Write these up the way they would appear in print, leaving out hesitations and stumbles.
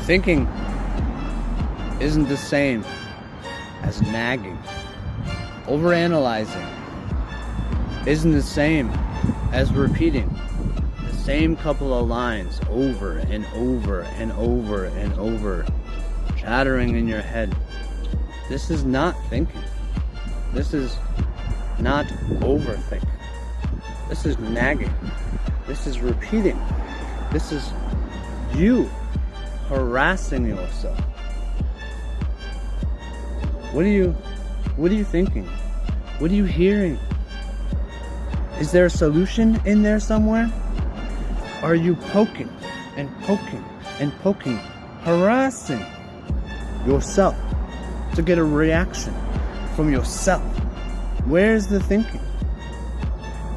Thinking isn't the same as nagging. Overanalyzing isn't the same as repeating the same couple of lines over and over and over and over, chattering in your head. This is not thinking. This is not overthinking. This is nagging. This is repeating. This is you harassing yourself. What are you thinking? What are you hearing? Is there a solution in there somewhere? Are you poking and poking and poking, harassing yourself to get a reaction from yourself? Where's the thinking?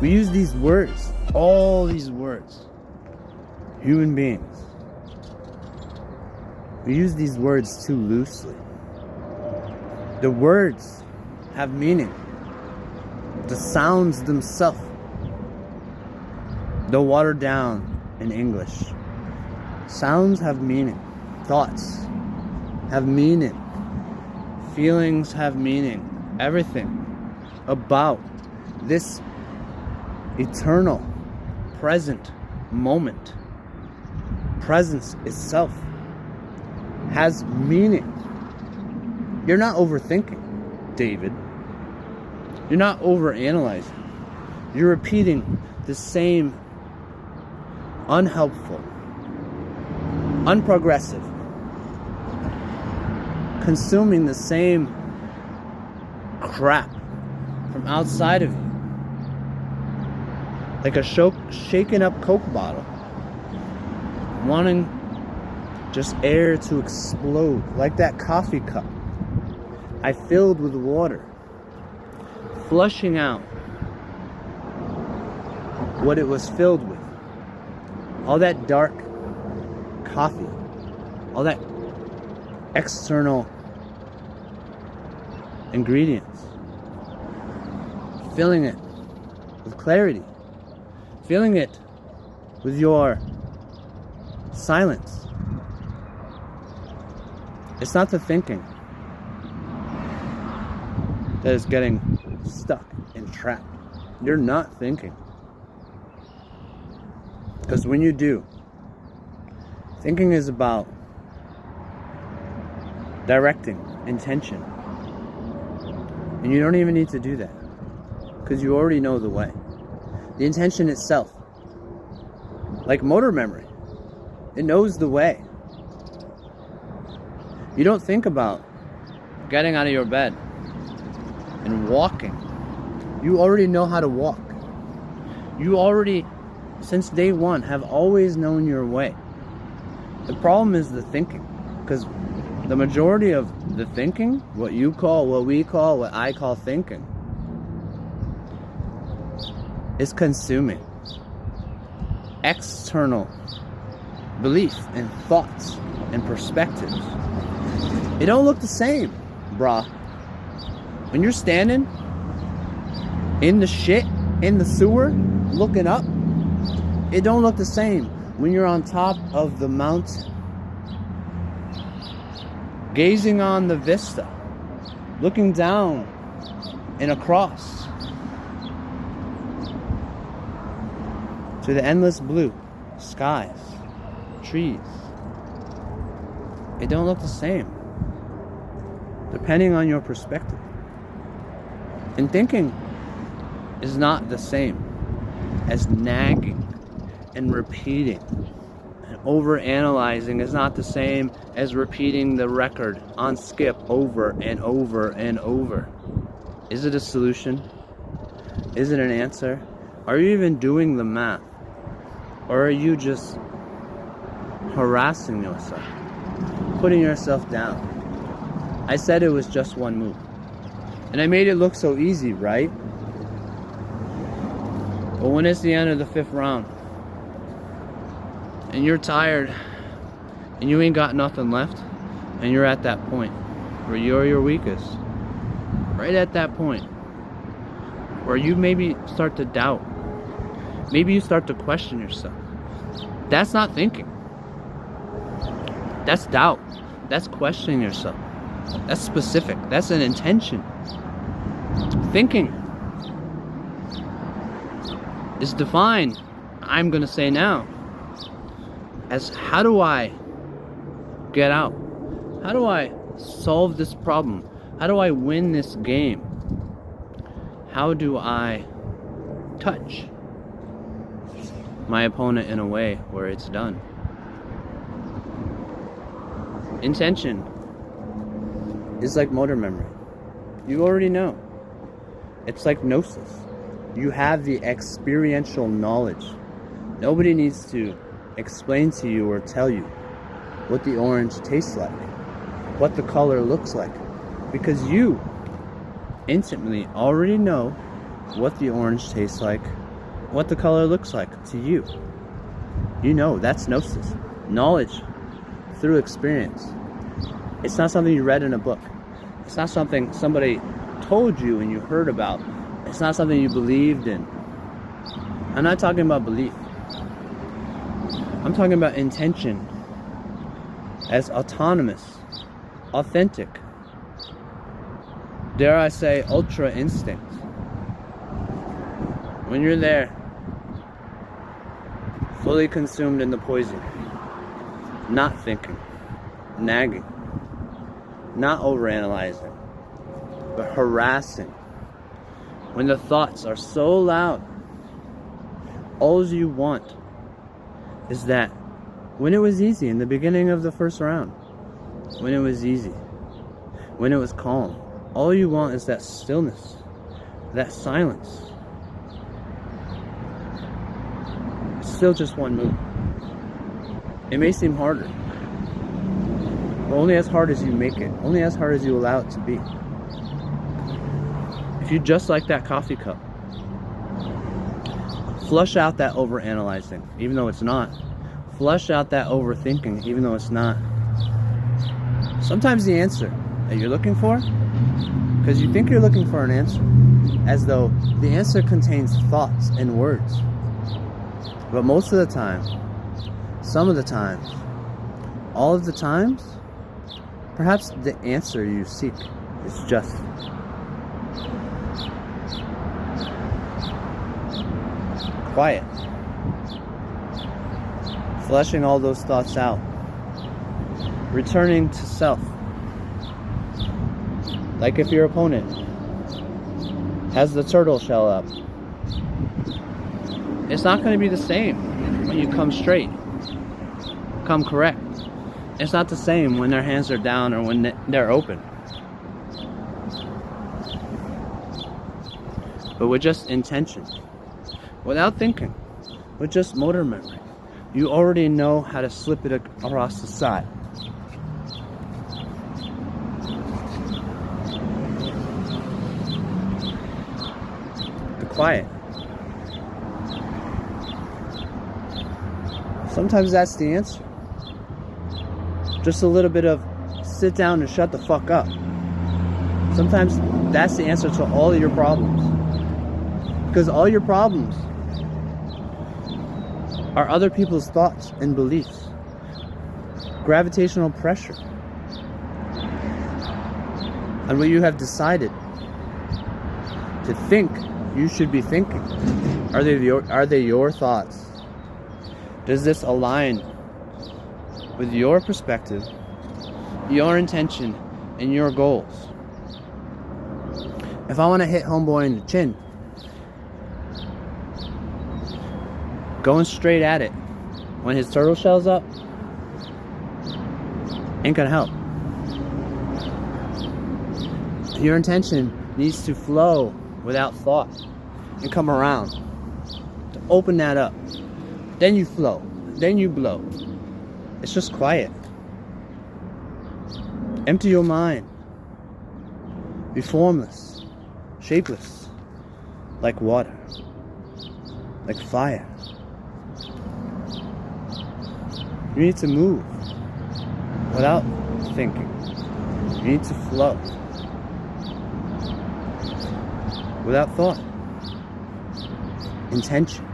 We use these words, all these words, human beings. We use these words too loosely. The words have meaning. The sounds themselves, though watered down in English, sounds have meaning. Thoughts have meaning. Feelings have meaning. Everything about this eternal, present moment, presence itself, has meaning. You're not overthinking, David. You're not overanalyzing. You're repeating the same unhelpful, unprogressive, consuming the same crap from outside of you. Like a shaken up Coke bottle, wanting just air to explode. Like that coffee cup I filled with water, flushing out what it was filled with. All that dark coffee, all that external ingredients, filling it with clarity, filling it with your silence. It's not the thinking that is getting stuck and trapped. You're not thinking. Because when you do, thinking is about directing intention. And you don't even need to do that, because you already know the way. The intention itself, like motor memory, it knows the way. You don't think about getting out of your bed and walking. You already know how to walk. You already, since day one, have always known your way. The problem is the thinking, because the majority of the thinking, what you call, what we call, what I call thinking, is consuming external belief and thoughts and perspectives. It don't look the same, brah. When you're standing in the shit, in the sewer, looking up, it don't look the same when you're on top of the mountain, gazing on the vista, looking down and across to the endless blue skies, trees. It don't look the same, depending on your perspective. And thinking is not the same as nagging and repeating. And overanalyzing is not the same as repeating the record on skip over and over and over. Is it a solution? Is it an answer? Are you even doing the math? Or are you just harassing yourself, putting yourself down? I said it was just one move. And I made it look so easy, right? But when it's the end of the 5th round, and you're tired, and you ain't got nothing left, and you're at that point where you're your weakest, right at that point, where you maybe start to doubt, maybe you start to question yourself. That's not thinking. That's doubt. That's questioning yourself. That's specific. That's an intention. Thinking is defined, I'm going to say now, as how do I get out? How do I solve this problem? How do I win this game? How do I touch my opponent in a way where it's done? Intention is like motor memory. You already know. It's like gnosis. You have the experiential knowledge. Nobody needs to explain to you or tell you what the orange tastes like, what the color looks like, because you intimately already know what the orange tastes like, what the color looks like to you. You know, that's gnosis. Knowledge through experience. It's not something you read in a book. It's not something somebody told you and you heard about. It's not something you believed in. I'm not talking about belief. I'm talking about intention as autonomous, authentic, dare I say, ultra instinct. When you're there, fully consumed in the poison, not thinking, nagging, not overanalyzing, but harassing. When the thoughts are so loud, all you want is that when it was easy in the beginning of the first round, when it was easy, when it was calm, all you want is that stillness, that silence. It's still just one move. It may seem harder, but only as hard as you make it, only as hard as you allow it to be. If you just like that coffee cup, flush out that overanalyzing, even though it's not. Flush out that overthinking, even though it's not. Sometimes the answer that you're looking for, because you think you're looking for an answer, as though the answer contains thoughts and words. But most of the time, some of the times, all of the times, perhaps the answer you seek is just quiet. Flushing all those thoughts out. Returning to self. Like if your opponent has the turtle shell up, it's not going to be the same when you come straight, come correct. It's not the same when their hands are down or when they're open. But with just intention, without thinking, with just motor memory, you already know how to slip it across the side. The quiet. Sometimes that's the answer. Just a little bit of sit down and shut the fuck up. Sometimes that's the answer to all of your problems. Because all your problems are other people's thoughts and beliefs. Gravitational pressure. And what you have decided to think you should be thinking. Are they your thoughts? Does this align with your perspective, your intention, and your goals? If I want to hit homeboy in the chin, going straight at it when his turtle shell's up ain't gonna help. Your intention needs to flow without thought and come around to open that up. Then you flow, then you blow. It's just quiet. Empty your mind. Be formless, shapeless, like water, like fire. You need to move without thinking. You need to flow without thought. Intention.